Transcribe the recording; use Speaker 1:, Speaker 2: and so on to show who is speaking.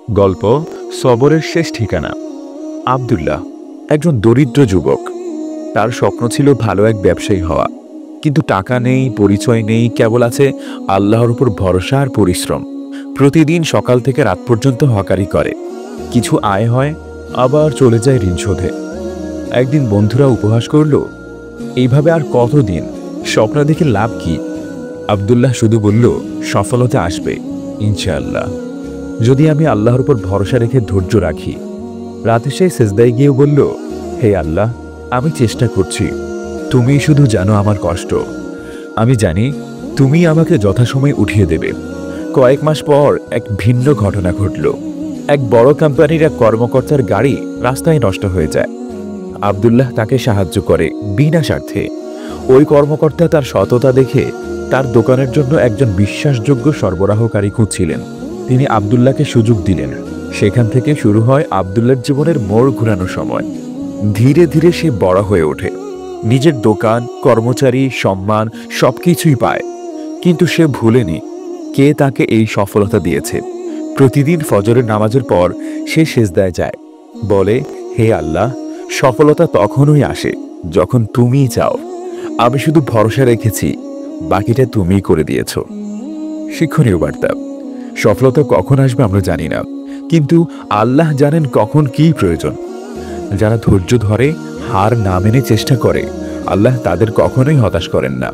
Speaker 1: গল্প সবরের শেষ ঠিকানা। আব্দুল্লাহ একজন দরিদ্র যুবক। তার স্বপ্ন ছিল ভালো এক ব্যবসায়ী হওয়া, কিন্তু টাকা নেই, পরিচয় নেই, কেবল আছে আল্লাহর উপর ভরসা আর পরিশ্রম। প্রতিদিন সকাল থেকে রাত পর্যন্ত হকারি করে, কিছু আয় হয়, আবার চলে যায় ঋণ শোধে। একদিন বন্ধুরা উপহাস করল, এইভাবে আর কতদিন, স্বপ্ন দেখে লাভ কি? আব্দুল্লাহ শুধু বলল, সফলতা আসবে ইনশাআল্লাহ, যদি আমি আল্লাহর উপর ভরসা রেখে ধৈর্য রাখি। রাতে সে সেজদায় গিয়েও বলল, হে আল্লাহ, আমি চেষ্টা করছি, তুমি শুধু জানো আমার কষ্ট। আমি জানি তুমি আমাকে যথাসময়ে উঠিয়ে দেবে। কয়েক মাস পর এক ভিন্ন ঘটনা ঘটল। এক বড় কোম্পানির এক কর্মকর্তার গাড়ি রাস্তায় নষ্ট হয়ে যায়। আব্দুল্লাহ তাকে সাহায্য করে বিনা স্বার্থে। ওই কর্মকর্তা তার সততা দেখে তার দোকানের জন্য একজন বিশ্বাসযোগ্য সরবরাহকারী খুঁজছিলেন। তিনি আব্দুল্লাহকে সুযোগ দিলেন। সেখান থেকে শুরু হয় আব্দুল্লাহর জীবনের মোড় ঘুরানোর সময়। ধীরে ধীরে সে বড় হয়ে ওঠে, নিজের দোকান, কর্মচারী, সম্মান সবকিছুই পায়। কিন্তু সে ভুলেনি কে তাকে এই সফলতা দিয়েছে। প্রতিদিন ফজরের নামাজের পর সে সেজদায় যায়, বলে, হে আল্লাহ, সফলতা তখনই আসে যখন তুমিই চাও। আমি শুধু ভরসা রেখেছি, বাকিটা তুমিই করে দিয়েছ। শিক্ষণীয় বার্তা। সফলতা কখন আসবে আমরা জানি না, কিন্তু আল্লাহ জানেন কখন কি প্রয়োজন। যারা ধৈর্য ধরে, হার না মেনে চেষ্টা করে, আল্লাহ তাদের কখনোই হতাশ করেন না।